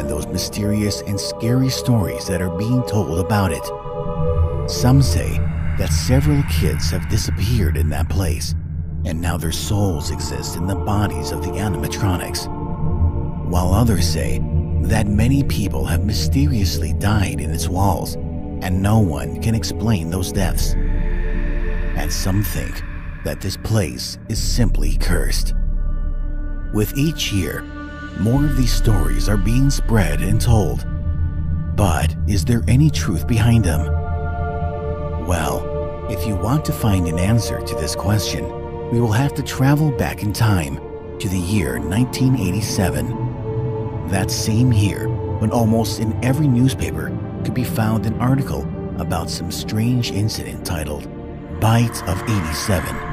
understand those mysterious and scary stories that are being told about it. Some say that several kids have disappeared in that place, and now their souls exist in the bodies of the animatronics, while others say that many people have mysteriously died in its walls, and no one can explain those deaths. And some think that this place is simply cursed. With each year, more of these stories are being spread and told. But is there any truth behind them? Well, if you want to find an answer to this question, we will have to travel back in time to the year 1987. That same year, when almost in every newspaper could be found an article about some strange incident titled Bite of 87.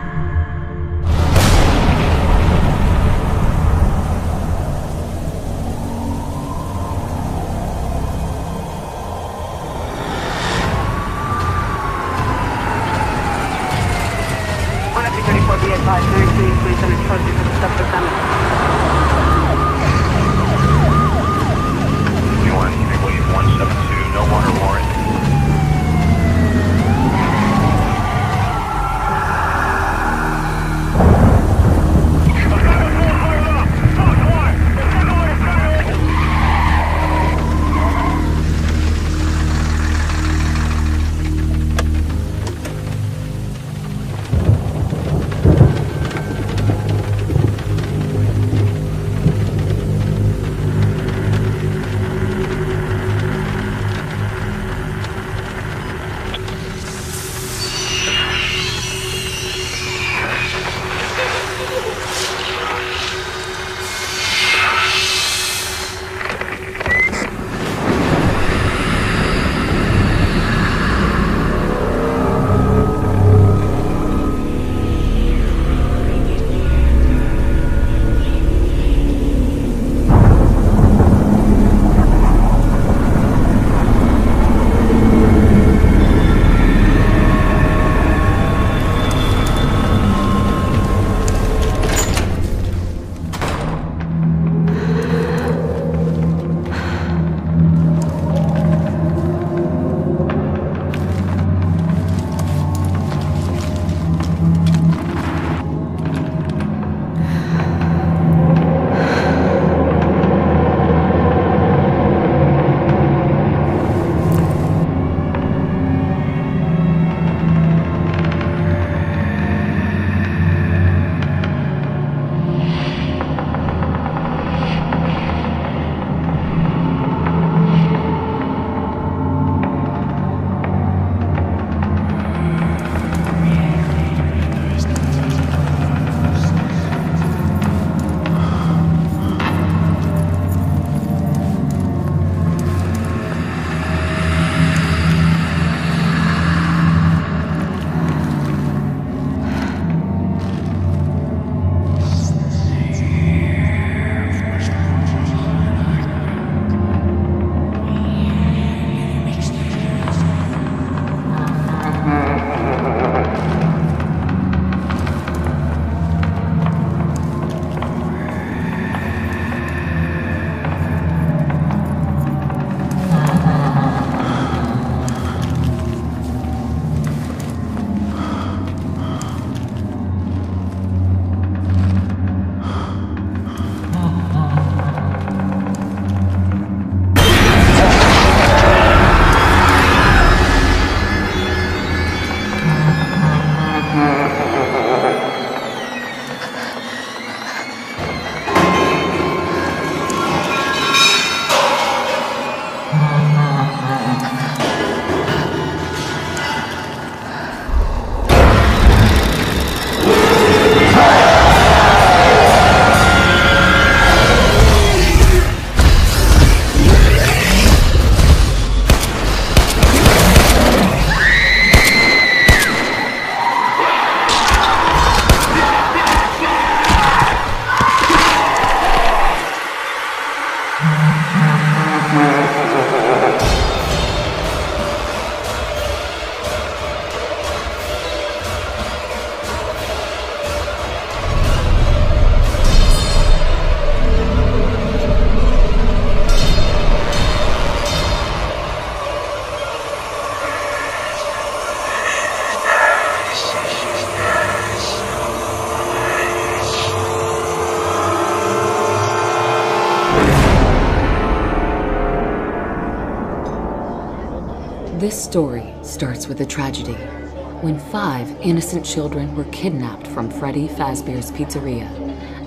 This story starts with a tragedy when 5 innocent children were kidnapped from Freddy Fazbear's Pizzeria,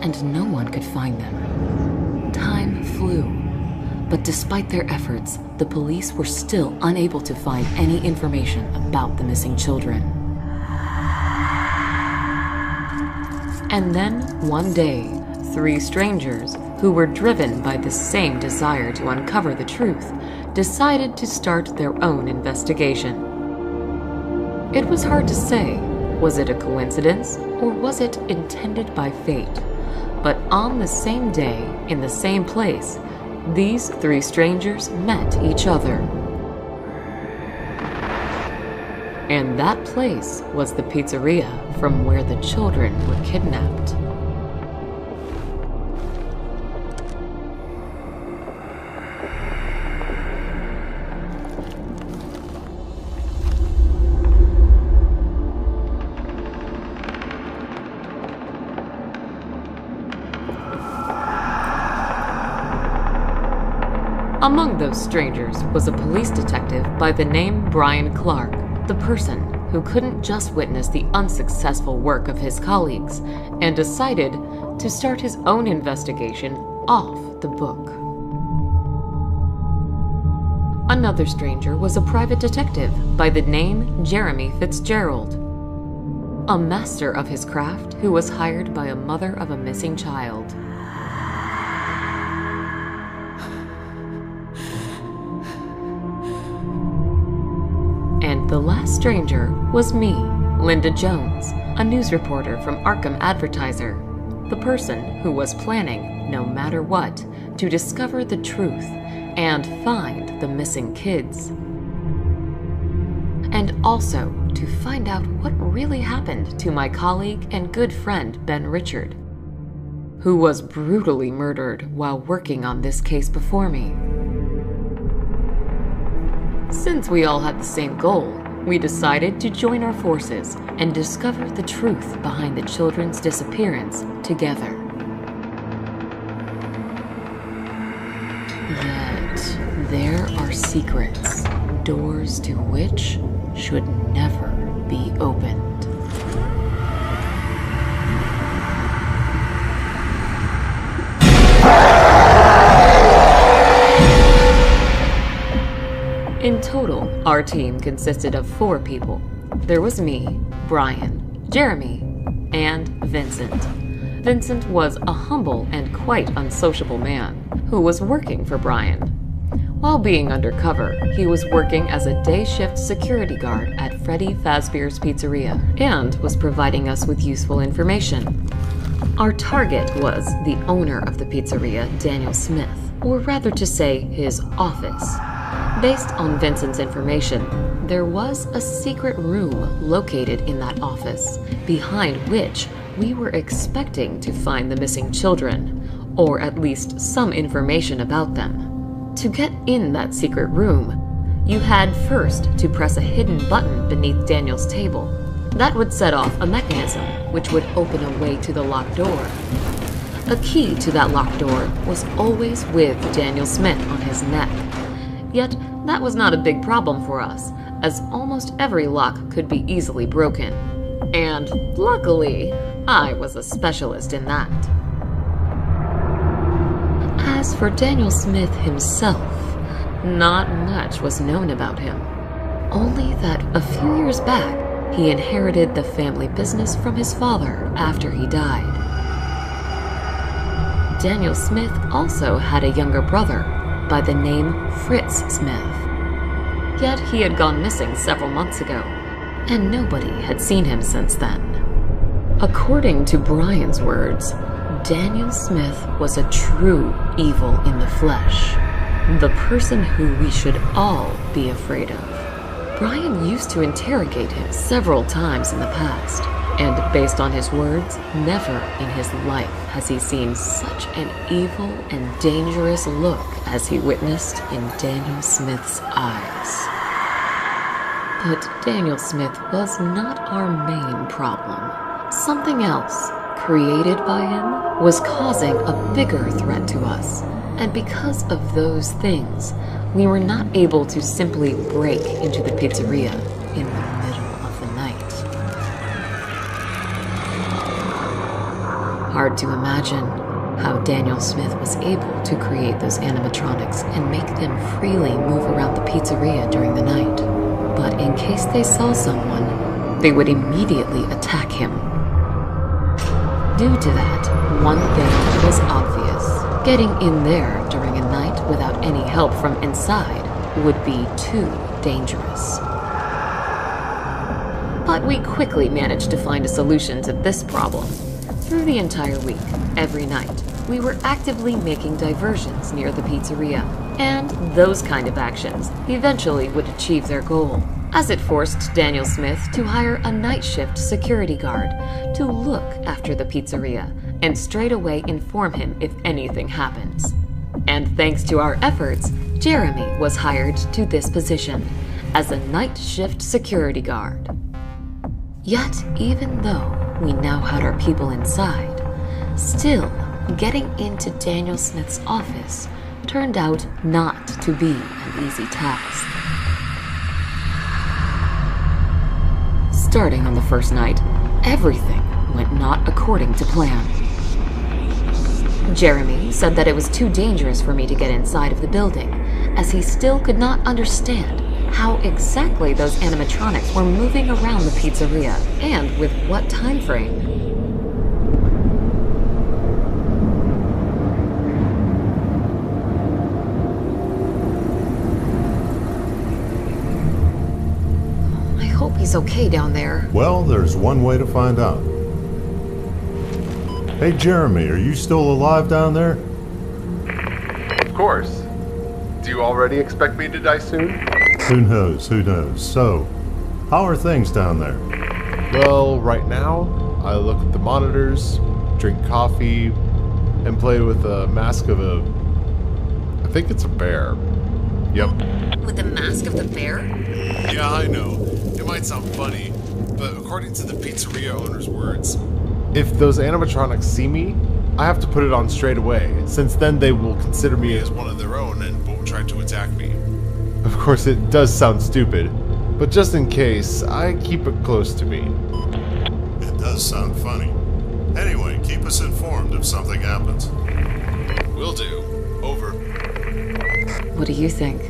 and no one could find them. Time flew, but despite their efforts, the police were still unable to find any information about the missing children. And then, one day, 3 strangers, who were driven by the same desire to uncover the truth, decided to start their own investigation. It was hard to say, was it a coincidence or was it intended by fate? But on the same day, in the same place, these 3 strangers met each other. And that place was the pizzeria from where the children were kidnapped. Among those strangers was a police detective by the name Brian Clark, the person who couldn't just witness the unsuccessful work of his colleagues and decided to start his own investigation off the book. Another stranger was a private detective by the name Jeremy Fitzgerald, a master of his craft who was hired by a mother of a missing child. And the last stranger was me, Linda Jones, a news reporter from Arkham Advertiser, the person who was planning, no matter what, to discover the truth and find the missing kids. And also to find out what really happened to my colleague and good friend Ben Richard, who was brutally murdered while working on this case before me. Since we all had the same goal, we decided to join our forces and discover the truth behind the children's disappearance together. Yet, there are secrets, doors to which should never be opened. In total, our team consisted of 4 people. There was me, Brian, Jeremy, and Vincent. Vincent was a humble and quite unsociable man who was working for Brian. While being undercover, he was working as a day shift security guard at Freddy Fazbear's Pizzeria and was providing us with useful information. Our target was the owner of the pizzeria, Daniel Smith, or rather to say his office. Based on Vincent's information, there was a secret room located in that office, behind which we were expecting to find the missing children, or at least some information about them. To get in that secret room, you had first to press a hidden button beneath Daniel's table. That would set off a mechanism which would open a way to the locked door. A key to that locked door was always with Daniel Smith on his neck. Yet, that was not a big problem for us, as almost every lock could be easily broken. And luckily, I was a specialist in that. As for Daniel Smith himself, not much was known about him. Only that a few years back, he inherited the family business from his father after he died. Daniel Smith also had a younger brother by the name Fritz Smith. Yet he had gone missing several months ago, and nobody had seen him since then. According to Brian's words, Daniel Smith was a true evil in the flesh, the person who we should all be afraid of. Brian used to interrogate him several times in the past, and based on his words, never in his life has he seen such an evil and dangerous look as he witnessed in Daniel Smith's eyes. But Daniel Smith was not our main problem. Something else, created by him, was causing a bigger threat to us, And because of those things, we were not able to simply break into the pizzeria in the middle of the night. Hard to imagine how Daniel Smith was able to create those animatronics and make them freely move around the pizzeria during the night. But in case they saw someone, they would immediately attack him. Due to that, one thing was obvious. Getting in there during a night without any help from inside would be too dangerous. But we quickly managed to find a solution to this problem. Through the entire week, every night, we were actively making diversions near the pizzeria, and those kind of actions eventually would achieve their goal, as it forced Daniel Smith to hire a night shift security guard to look after the pizzeria and straight away inform him if anything happens. And thanks to our efforts, Jeremy was hired to this position as a night shift security guard. Yet, even though we now had our people inside, still, getting into Daniel Smith's office turned out not to be an easy task. Starting on the first night, everything went not according to plan. Jeremy said that it was too dangerous for me to get inside of the building, as he still could not understand how exactly those animatronics were moving around the pizzeria and with what time frame. I hope he's okay down there. Well, there's one way to find out. Hey, Jeremy, are you still alive down there? Of course. Do you already expect me to die soon? Who knows, who knows. So, how are things down there? Well, right now, I look at the monitors, drink coffee, and play with a mask of I think it's a bear. Yep. With the mask of the bear? Yeah, I know. It might sound funny, but according to the pizzeria owner's words, if those animatronics see me, I have to put it on straight away, since then they will consider me as one of their own and won't try to attack me. Of course, it does sound stupid, but just in case, I keep it close to me. It does sound funny. Anyway, keep us informed if something happens. Will do. Over. What do you think?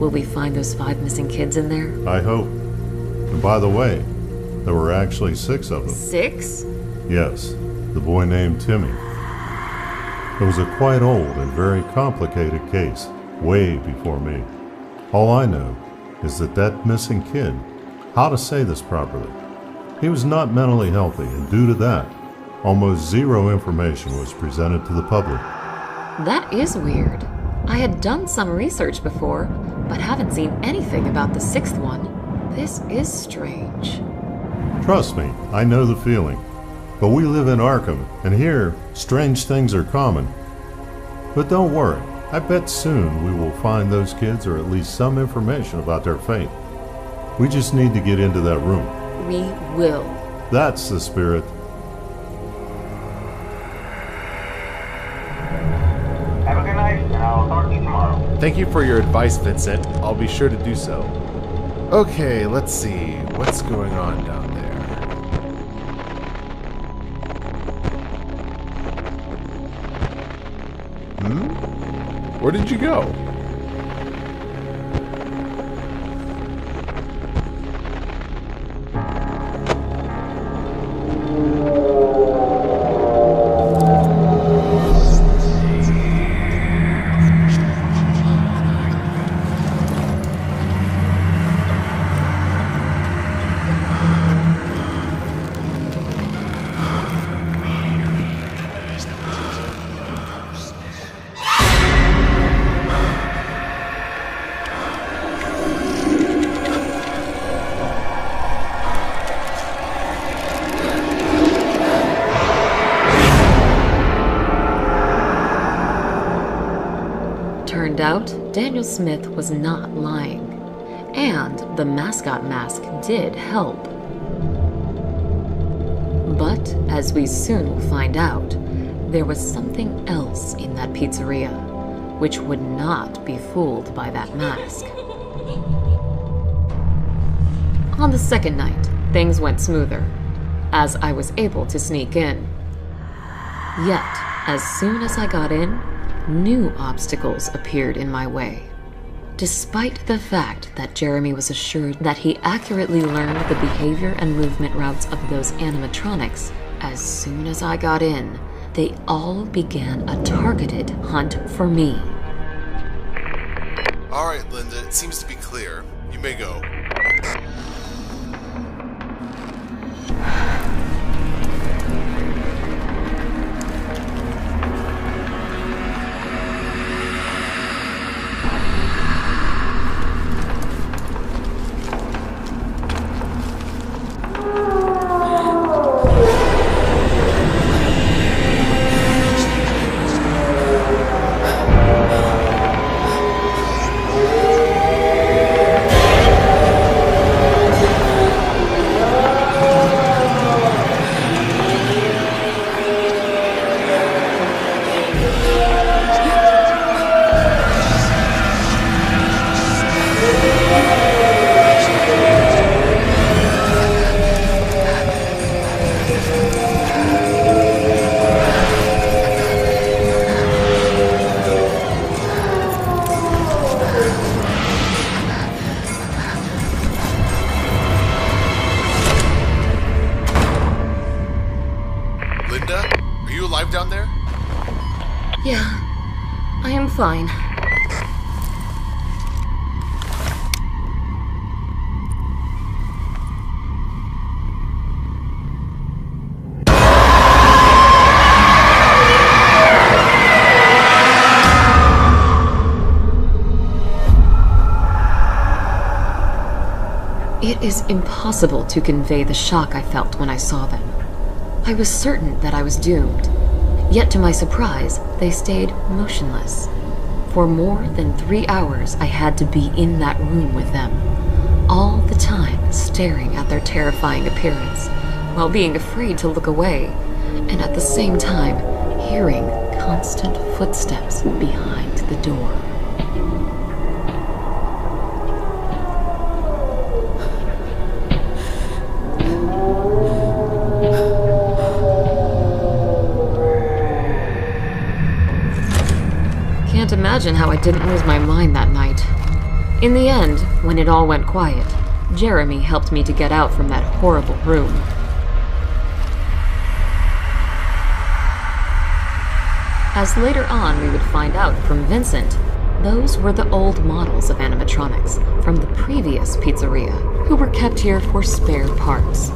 Will we find those 5 missing kids in there? I hope. And by the way, there were actually 6 of them. 6? Yes, the boy named Timmy. It was a quite old and very complicated case, way before me. All I know is that missing kid, how to say this properly, he was not mentally healthy, and due to that, almost zero information was presented to the public. That is weird. I had done some research before, but haven't seen anything about the 6th one. This is strange. Trust me, I know the feeling. But we live in Arkham, and here, strange things are common. But don't worry, I bet soon we will find those kids, or at least some information about their fate. We just need to get into that room. We will. That's the spirit. Have a good night, and I'll talk to you tomorrow. Thank you for your advice, Vincent. I'll be sure to do so. Okay, let's see. What's going on down there? Where did you go? Turned out, Daniel Smith was not lying, and the mascot mask did help. But, as we soon will find out, there was something else in that pizzeria, which would not be fooled by that mask. On the second night, things went smoother, as I was able to sneak in. Yet, as soon as I got in, new obstacles appeared in my way. Despite the fact that Jeremy was assured that he accurately learned the behavior and movement routes of those animatronics, as soon as I got in, they all began a targeted hunt for me. All right, Linda, it seems to be clear. You may go. Linda, are you alive down there? Yeah, I am fine. It is impossible to convey the shock I felt when I saw them. I was certain that I was doomed. Yet to my surprise, they stayed motionless. For more than 3 hours, I had to be in that room with them, all the time staring at their terrifying appearance, while being afraid to look away, and at the same time, hearing constant footsteps behind the door. Can't imagine how I didn't lose my mind that night. In the end, when it all went quiet, Jeremy helped me to get out from that horrible room. As later on we would find out from Vincent, those were the old models of animatronics from the previous pizzeria, who were kept here for spare parts.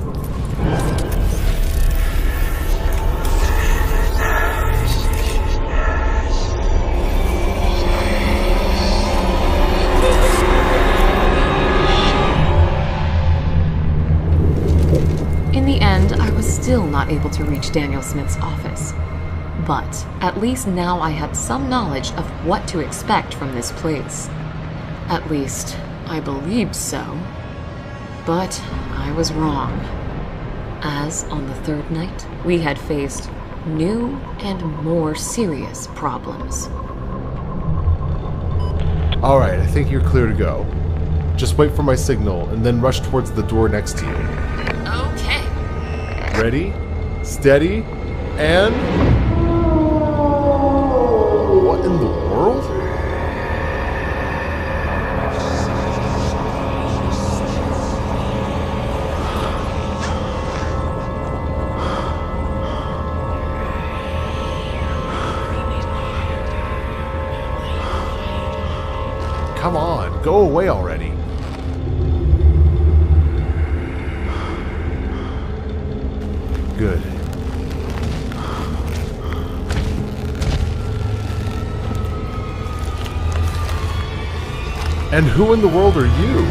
In the end, I was still not able to reach Daniel Smith's office. But at least now I had some knowledge of what to expect from this place. At least, I believed so. But I was wrong. As on the third night, we had faced new and more serious problems. All right, I think you're clear to go. Just wait for my signal and then rush towards the door next to you. Okay. Ready, steady, and... What in the world? Come on, go away already. Good. And who in the world are you?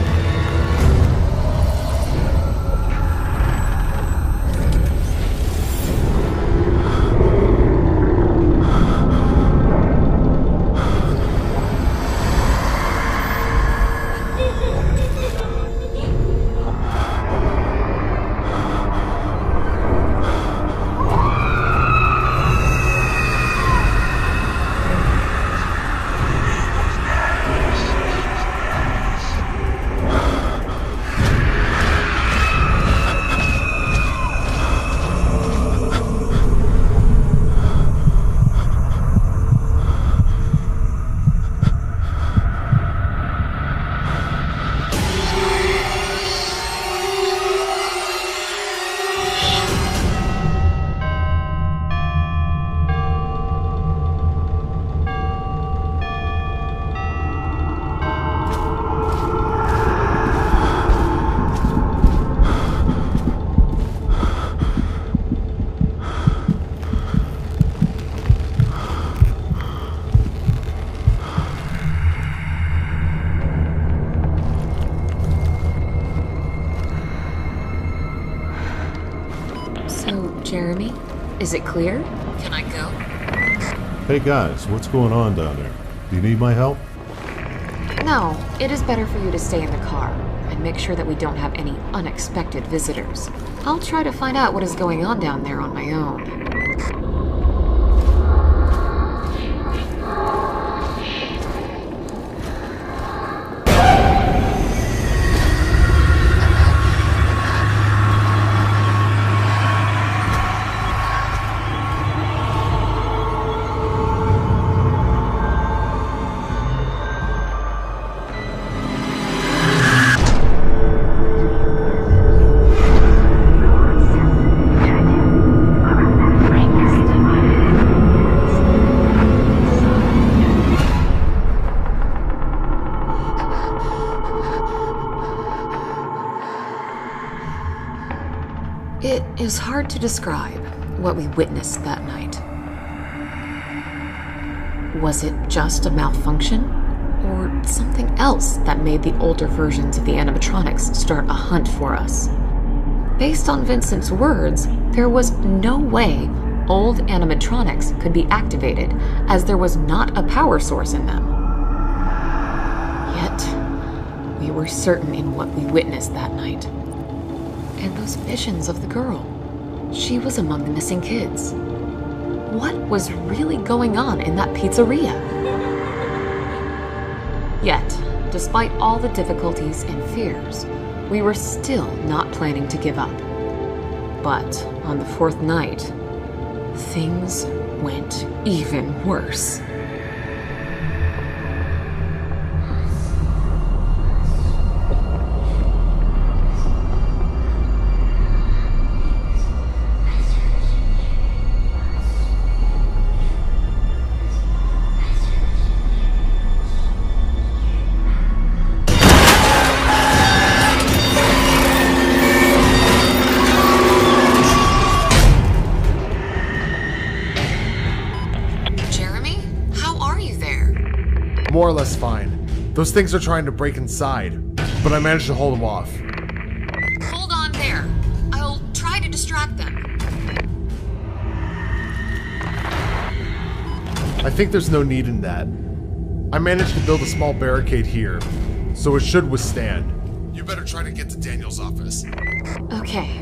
Jeremy, is it clear? Can I go? Hey guys, what's going on down there? Do you need my help? No, it is better for you to stay in the car and make sure that we don't have any unexpected visitors. I'll try to find out what is going on down there on my own. It is hard to describe what we witnessed that night. Was it just a malfunction, or something else that made the older versions of the animatronics start a hunt for us? Based on Vincent's words, there was no way old animatronics could be activated, as there was not a power source in them. Yet, we were certain in what we witnessed that night. And those visions of the girl. She was among the missing kids. What was really going on in that pizzeria? Yet, despite all the difficulties and fears, we were still not planning to give up. But on the fourth night, things went even worse. More or less fine. Those things are trying to break inside, but I managed to hold them off. Hold on there. I'll try to distract them. I think there's no need in that. I managed to build a small barricade here, so it should withstand. You better try to get to Daniel's office. Okay.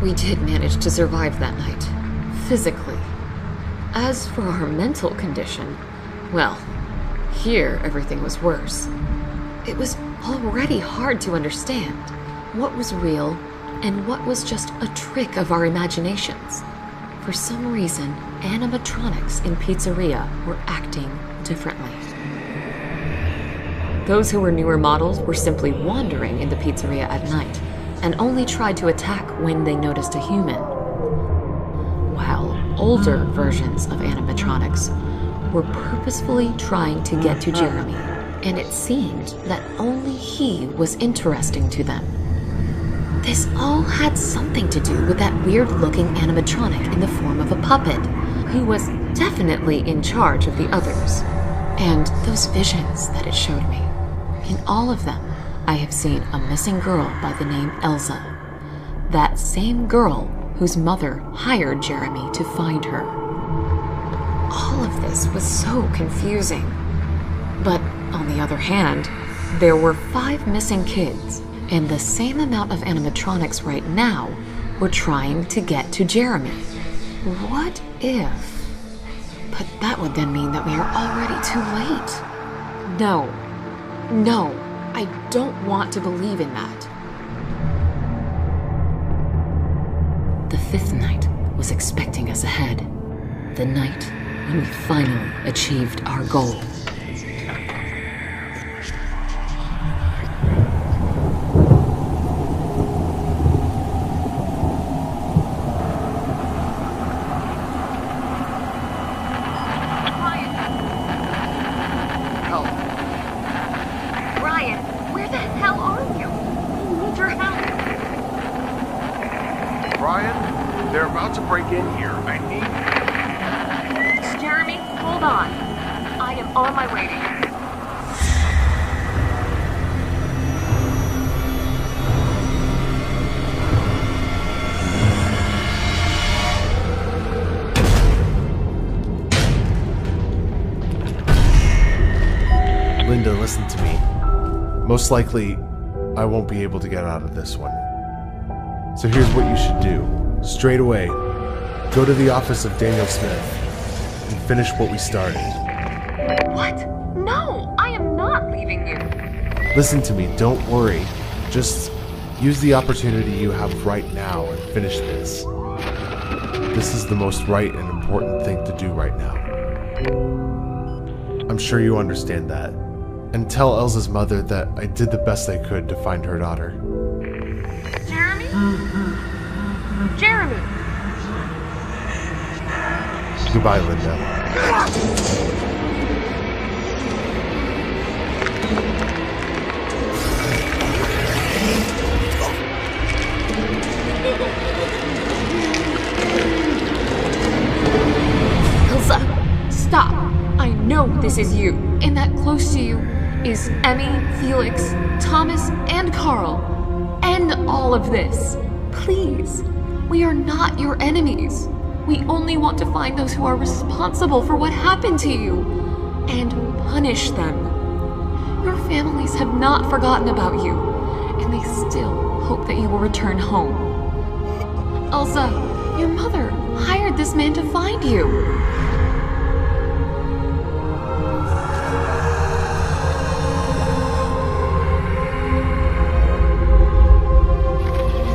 We did manage to survive that night, physically. As for our mental condition, well, here everything was worse. It was already hard to understand what was real and what was just a trick of our imaginations. For some reason, animatronics in pizzeria were acting differently. Those who were newer models were simply wandering in the pizzeria at night, and only tried to attack when they noticed a human. While older versions of animatronics were purposefully trying to get to Jeremy, and it seemed that only he was interesting to them. This all had something to do with that weird-looking animatronic in the form of a puppet, who was definitely in charge of the others, and those visions that it showed me. In all of them, I have seen a missing girl by the name Elsa. That same girl whose mother hired Jeremy to find her. All of this was so confusing. But on the other hand, there were 5 missing kids, And the same amount of animatronics right now were trying to get to Jeremy. What if? But that would then mean that we are already too late. No, I don't want to believe in that. The fifth night was expecting us ahead. The night when we finally achieved our goal. They're about to break in here. I need... Jeremy, hold on. I am on my way to you. Linda, listen to me. Most likely, I won't be able to get out of this one. So here's what you should do. Straight away, go to the office of Daniel Smith and finish what we started. What? No, I am not leaving you. Listen to me, don't worry. Just use the opportunity you have right now and finish this. This is the most right and important thing to do right now. I'm sure you understand that. And tell Elsa's mother that I did the best I could to find her daughter. Jeremy? Jeremy! Goodbye, Linda. Elsa, stop! I know this is you, and that close to you is Emmy, Felix, Thomas, and Carl. End all of this. Please. We are not your enemies. We only want to find those who are responsible for what happened to you and punish them. Your families have not forgotten about you, and they still hope that you will return home. Elsa, your mother hired this man to find you.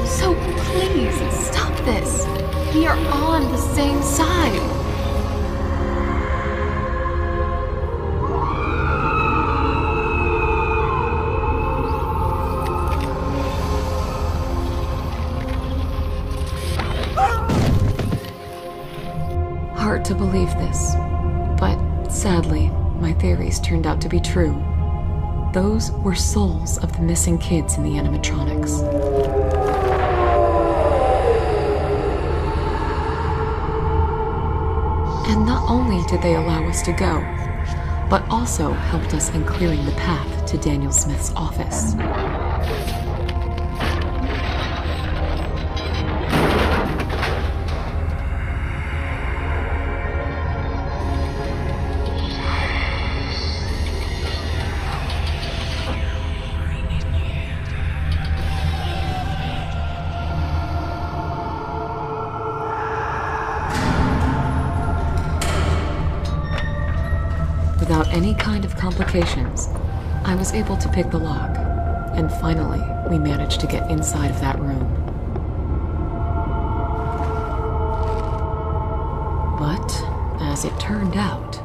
So please, stop this. We are on the same side. Hard to believe this, but sadly, my theories turned out to be true. Those were souls of the missing kids in the animatronics. And not only did they allow us to go, but also helped us in clearing the path to Daniel Smith's office. Without any kind of complications, I was able to pick the lock, and finally, we managed to get inside of that room. But, as it turned out,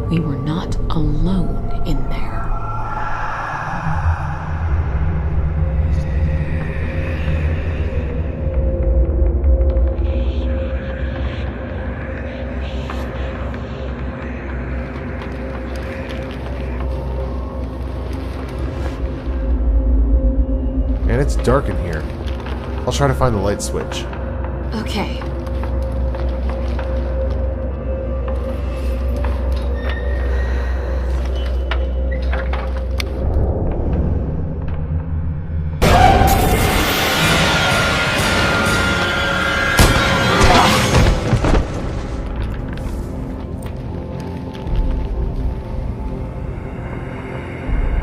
we were not alone in there. And it's dark in here. I'll try to find the light switch. Okay.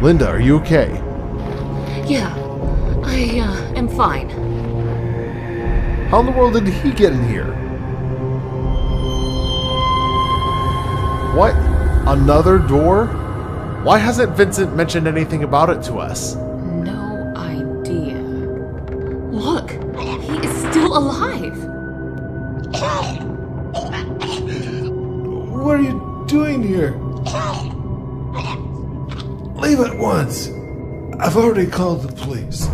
Linda, are you okay? Yeah, I am fine. How in the world did he get in here? What? Another door? Why hasn't Vincent mentioned anything about it to us? No idea. Look, he is still alive. What are you doing here? Leave at once. I've already called the police.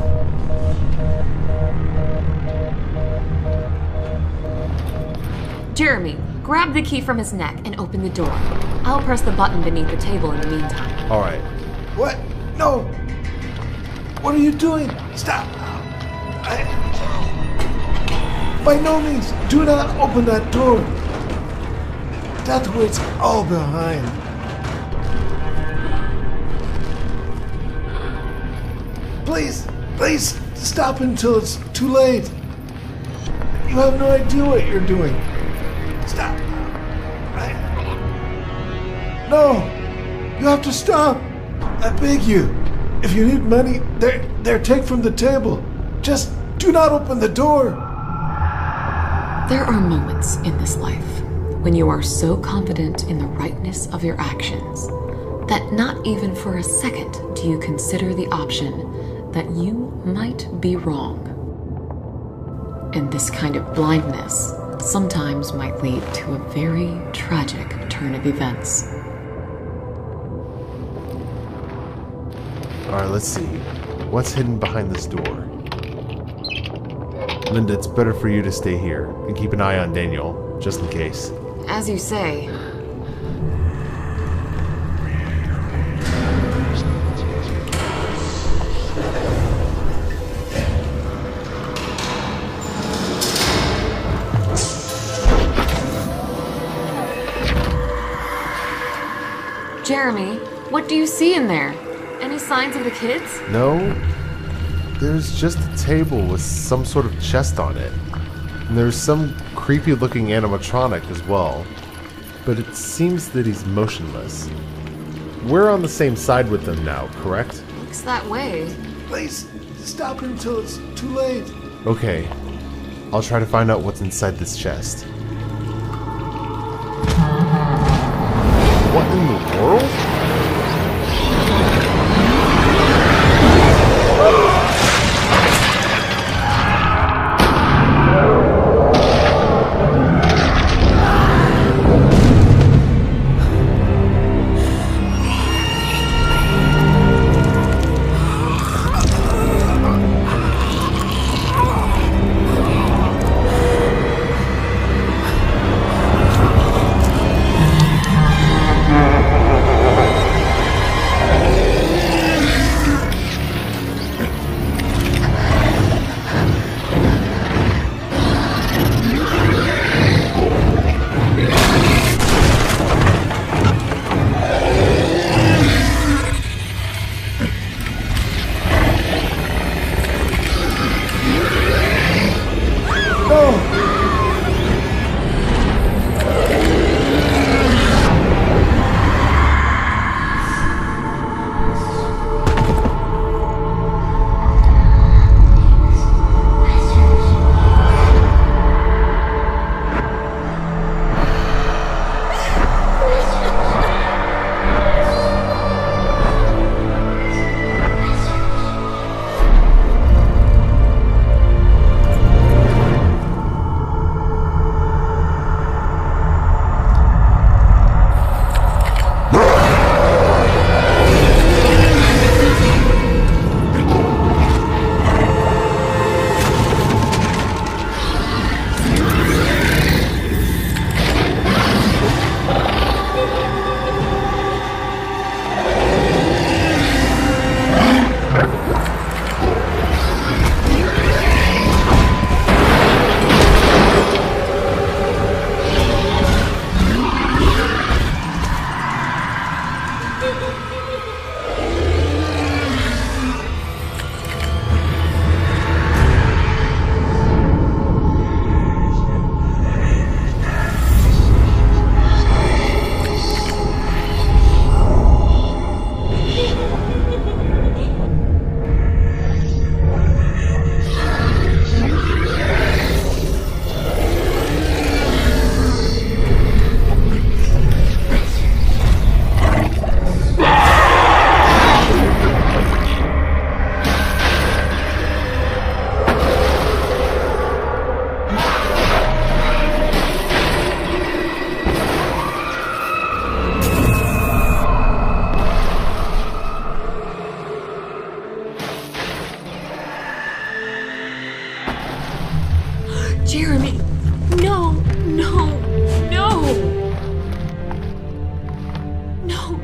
Jeremy, grab the key from his neck and open the door. I'll press the button beneath the table in the meantime. Alright. What? No! What are you doing? Stop! By no means, do not open that door. Death waits all behind. Please, stop until it's too late. You have no idea what you're doing. Stop. No, you have to stop. I beg you. If you need money, there, take from the table. Just do not open the door. There are moments in this life when you are so confident in the rightness of your actions that not even for a second do you consider the option that you might be wrong. And this kind of blindness sometimes might lead to a very tragic turn of events. Alright, let's see. What's hidden behind this door? Linda, it's better for you to stay here and keep an eye on Daniel, just in case. As you say. Jeremy, what do you see in there? Any signs of the kids? No, there's just a table with some sort of chest on it. And there's some creepy looking animatronic as well. But it seems that he's motionless. We're on the same side with them now, correct? Looks that way. Please, stop until it's too late. Okay, I'll try to find out what's inside this chest. What in the world?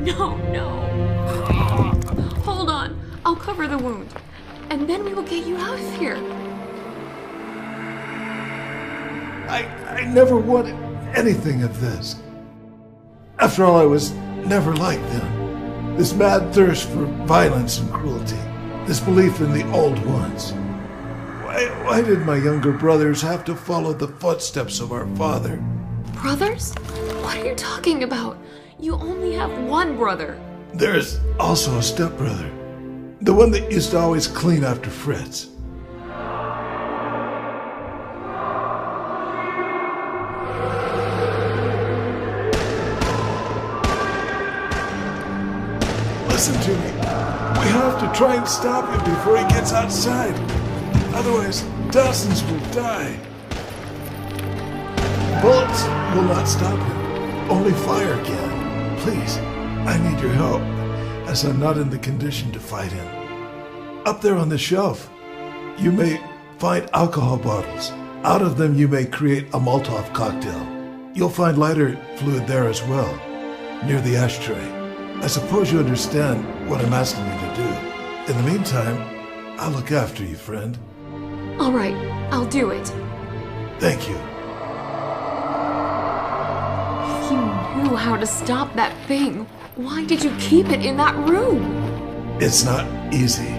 No, no. Hold on. I'll cover the wound. And then we will get you out of here. I never wanted anything of this. After all, I was never like them. This mad thirst for violence and cruelty. This belief in the old ones. Why did my younger brothers have to follow the footsteps of our father? Brothers? What are you talking about? You only have one brother. There's also a stepbrother. The one that used to always clean after Fritz. Listen to me. We have to try and stop him before he gets outside. Otherwise, dozens will die. Bullets will not stop him. Only fire can. Please, I need your help, as I'm not in the condition to fight him. Up there on the shelf, you may find alcohol bottles. Out of them, you may create a Molotov cocktail. You'll find lighter fluid there as well, near the ashtray. I suppose you understand what I'm asking you to do. In the meantime, I'll look after you, friend. All right, I'll do it. Thank you. If you knew how to stop that thing, why did you keep it in that room? It's not easy.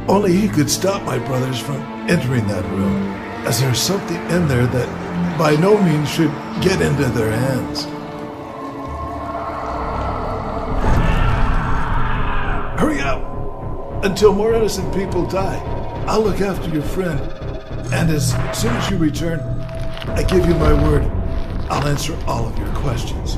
Only he could stop my brothers from entering that room, as there's something in there that by no means should get into their hands. Hurry up! Until more innocent people die. I'll look after your friend. And as soon as you return, I give you my word, I'll answer all of your questions.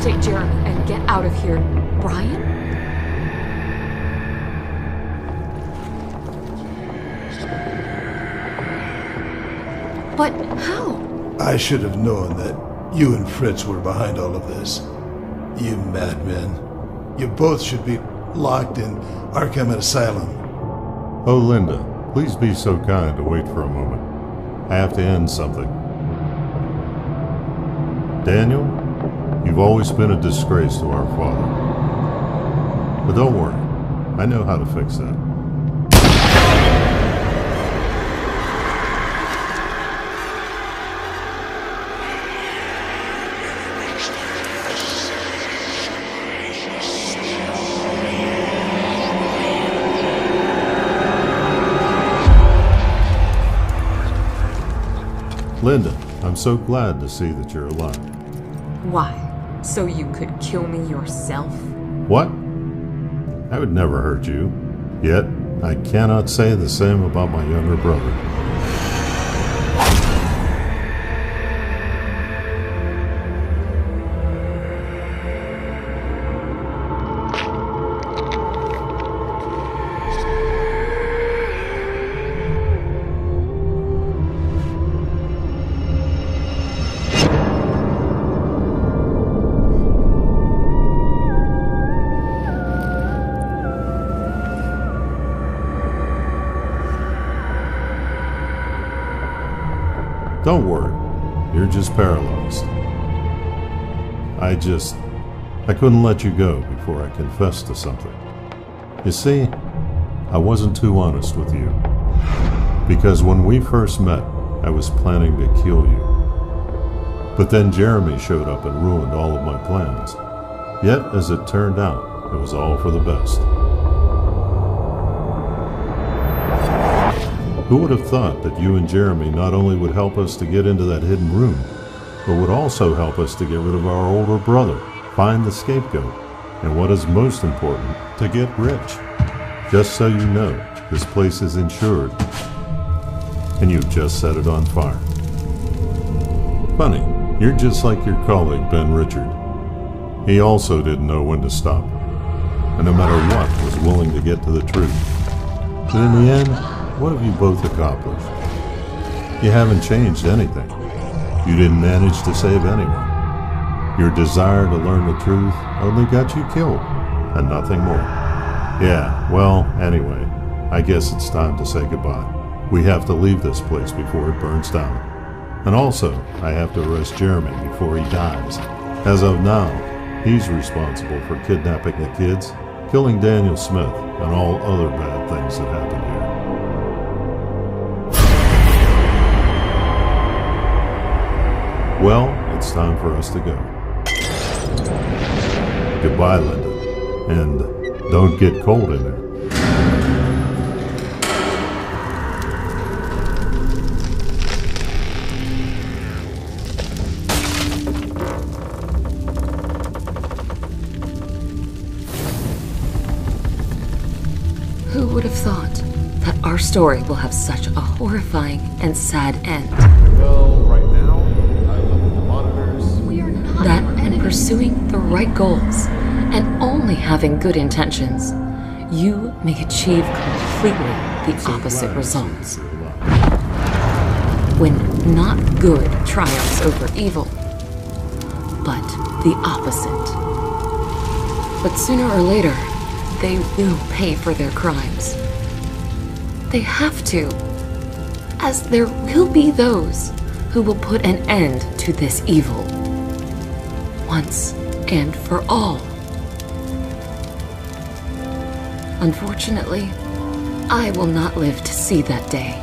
take Jeremy and get out of here. Brian? But how? I should have known that you and Fritz were behind all of this. You madmen. You both should be locked in Arkham Asylum. Oh, Linda, please be so kind to wait for a moment. I have to end something. Daniel, you've always been a disgrace to our father. But don't worry, I know how to fix that. Linda, I'm so glad to see that you're alive. Why? So you could kill me yourself? What? I would never hurt you. Yet, I cannot say the same about my younger brother. Don't worry, you're just paralyzed. I couldn't let you go before I confessed to something. You see, I wasn't too honest with you. Because when we first met, I was planning to kill you. But then Jeremy showed up and ruined all of my plans. Yet, as it turned out, it was all for the best. Who would have thought that you and Jeremy not only would help us to get into that hidden room, but would also help us to get rid of our older brother, find the scapegoat, and what is most important, to get rich. Just so you know, this place is insured, and you've just set it on fire. Funny, you're just like your colleague, Ben Richard. He also didn't know when to stop, and no matter what, was willing to get to the truth. But in the end, what have you both accomplished? You haven't changed anything. You didn't manage to save anyone. Your desire to learn the truth only got you killed, and nothing more. Yeah, well, anyway, I guess it's time to say goodbye. We have to leave this place before it burns down. And also, I have to arrest Jeremy before he dies. As of now, he's responsible for kidnapping the kids, killing Daniel Smith, and all other bad things that happened here. Well, it's time for us to go. Goodbye, Linda. And don't get cold in there. Who would have thought that our story will have such a horrifying and sad end? Well, right now, I look at the monitors. We are not that in pursuing the right goals and only having good intentions, you may achieve completely the opposite results. When not good triumphs over evil, but the opposite. But sooner or later, they will pay for their crimes. They have to, as there will be those who will put an end to this evil, once and for all. Unfortunately, I will not live to see that day.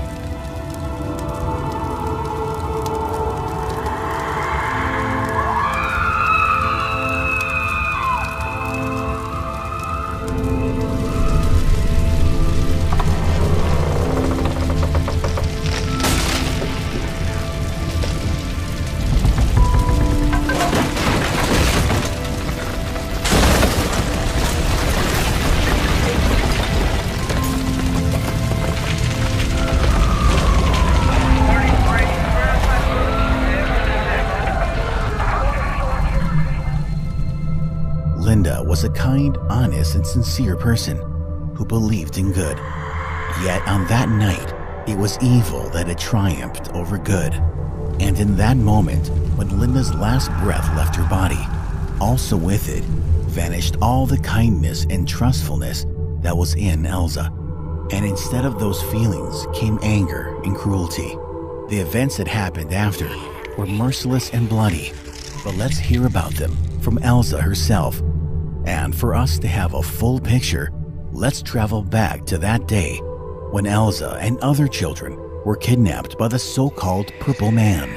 kind, honest, and sincere person who believed in good. Yet on that night, it was evil that had triumphed over good. And in that moment, when Linda's last breath left her body, also with it vanished all the kindness and trustfulness that was in Elsa. And instead of those feelings came anger and cruelty. The events that happened after were merciless and bloody, but let's hear about them from Elsa herself. And for us to have a full picture, let's travel back to that day when Elsa and other children were kidnapped by the so-called Purple Man.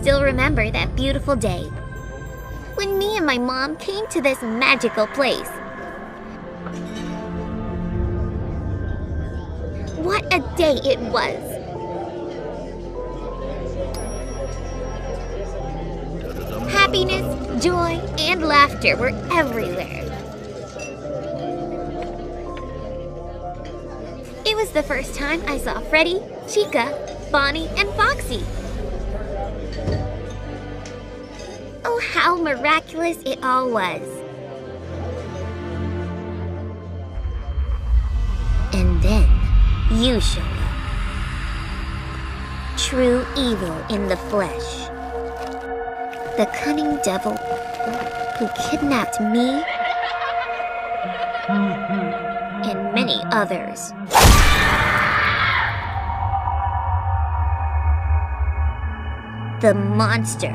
still remember that beautiful day when me and my mom came to this magical place. What a day it was! Happiness, joy, and laughter were everywhere. was the first time I saw Freddy, Chica, Bonnie, and Foxy. Oh, how miraculous it all was. And then you showed up. True evil in the flesh. The cunning devil who kidnapped me and many others. The monster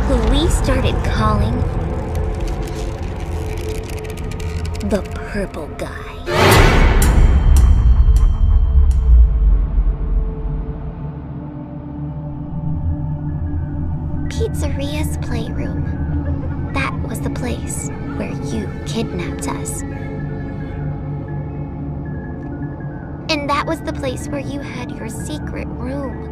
who we started calling the Purple Guy. Pizzeria's playroom. That was the place where you kidnapped us. And that was the place where you had your secret room.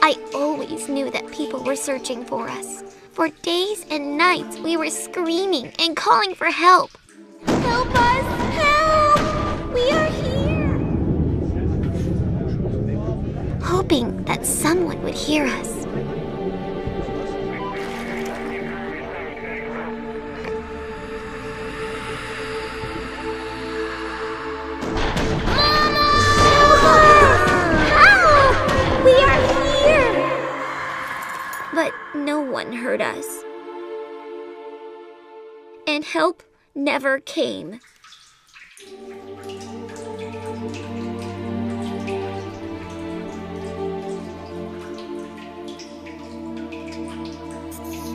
I always knew that people were searching for us. For days and nights, we were screaming and calling for help. Help us! Help! We are here! Hoping that someone would hear us. But no one heard us. And help never came.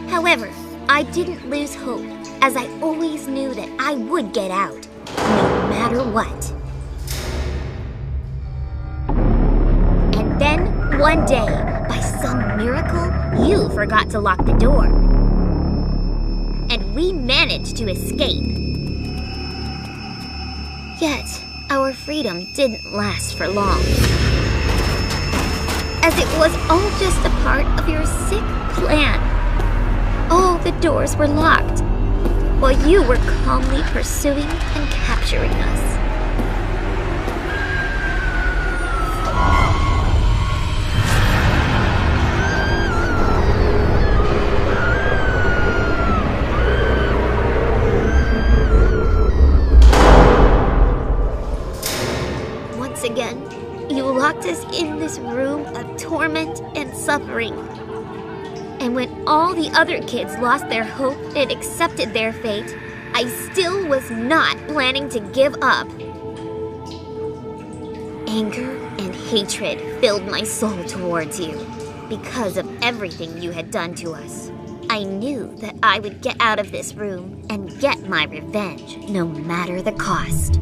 However, I didn't lose hope, as I always knew that I would get out, no matter what. And then, one day, by some miracle, you forgot to lock the door. And we managed to escape. Yet, our freedom didn't last for long. As it was all just a part of your sick plan. All the doors were locked, while you were calmly pursuing and capturing us. Again, you locked us in this room of torment and suffering. And when all the other kids lost their hope and accepted their fate, I still was not planning to give up. Anger and hatred filled my soul towards you because of everything you had done to us. I knew that I would get out of this room and get my revenge, no matter the cost.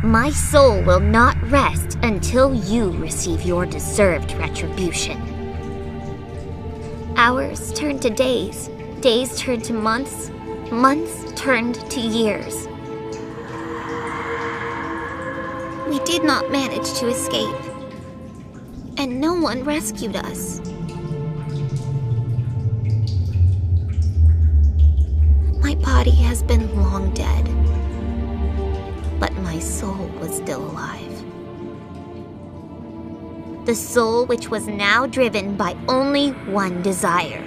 My soul will not rest until you receive your deserved retribution. Hours turned to days, days turned to months, months turned to years. We did not manage to escape, and no one rescued us. My body has been long dead. But my soul was still alive. The soul which was now driven by only one desire: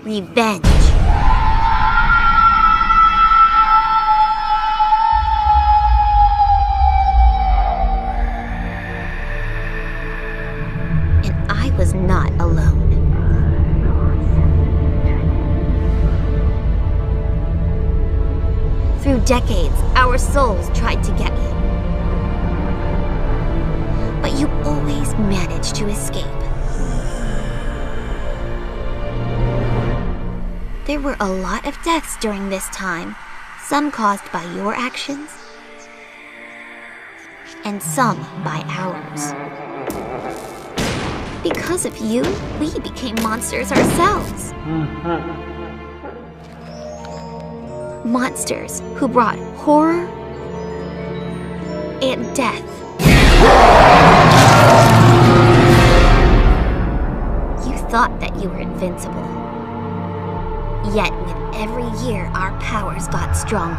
revenge. And I was not alone. Through decades, our souls tried to get you. But you always managed to escape. There were a lot of deaths during this time, some caused by your actions, and some by ours. Because of you, we became monsters ourselves. Monsters who brought horror and death. You thought that you were invincible. Yet with every year our powers got stronger,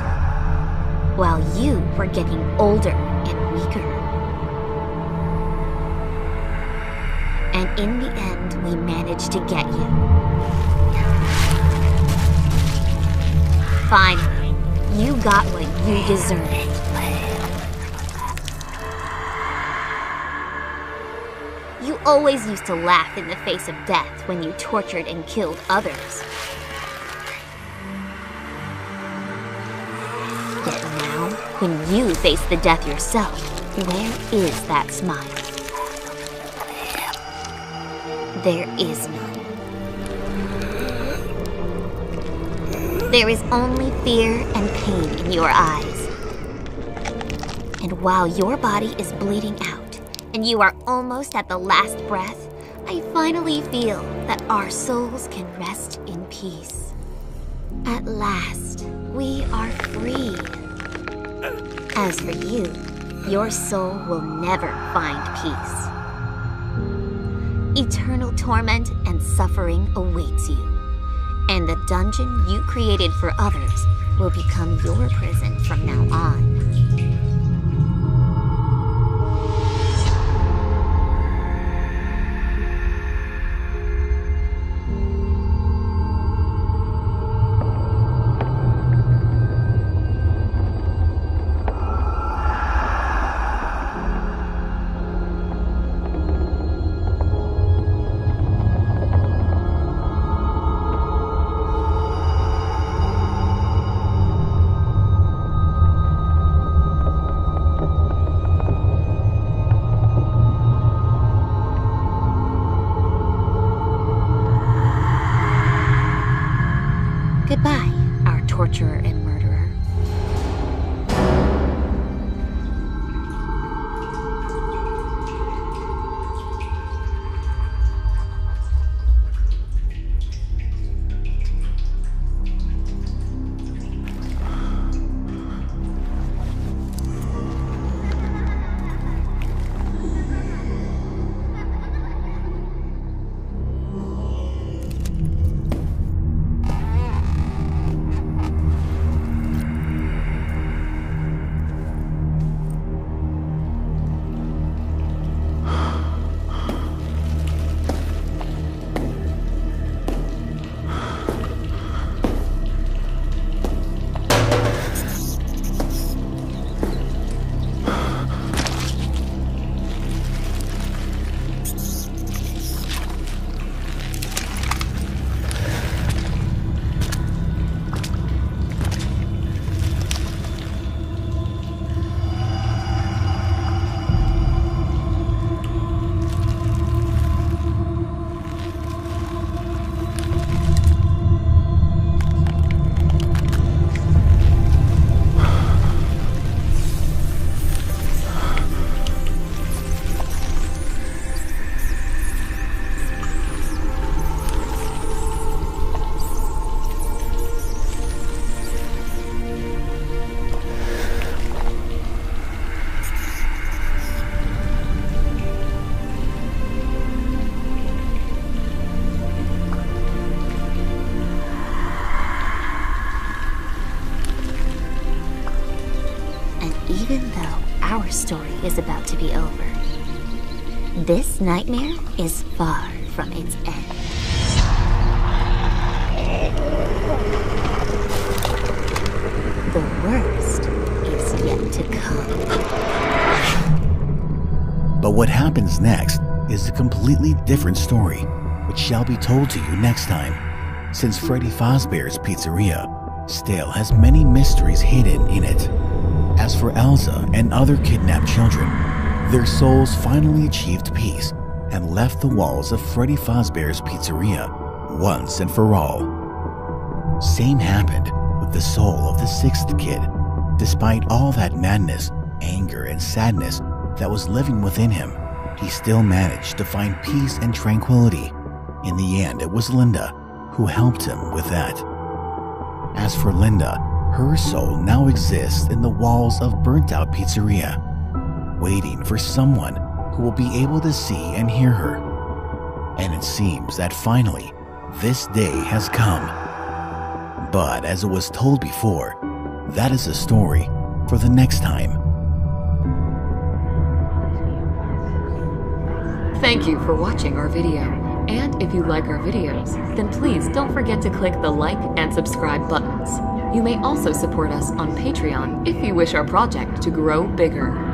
while you were getting older and weaker. And in the end, we managed to get you. Finally, you got what you deserved. You always used to laugh in the face of death when you tortured and killed others. Yet now, when you face the death yourself, where is that smile? There is none. There is only fear and pain in your eyes. And while your body is bleeding out, and you are almost at the last breath, I finally feel that our souls can rest in peace. At last, we are free. As for you, your soul will never find peace. Eternal torment and suffering awaits you, and the dungeon you created for others will become your prison from now on. Goodbye, our torturer and murderer. Even though our story is about to be over, this nightmare is far from its end. The worst is yet to come. But what happens next is a completely different story, which shall be told to you next time, since Freddy Fazbear's Pizzeria still has many mysteries hidden in it. As for Elsa and other kidnapped children, their souls finally achieved peace and left the walls of Freddy Fazbear's Pizzeria once and for all. Same happened with the soul of the sixth kid. Despite all that madness, anger, and sadness that was living within him, he still managed to find peace and tranquility. In the end, it was Linda who helped him with that. As for Linda, her soul now exists in the walls of burnt-out Pizzeria, waiting for someone who will be able to see and hear her. And it seems that finally, this day has come. But as it was told before, that is a story for the next time. Thank you for watching our video. And if you like our videos, then please don't forget to click the like and subscribe buttons. You may also support us on Patreon if you wish our project to grow bigger.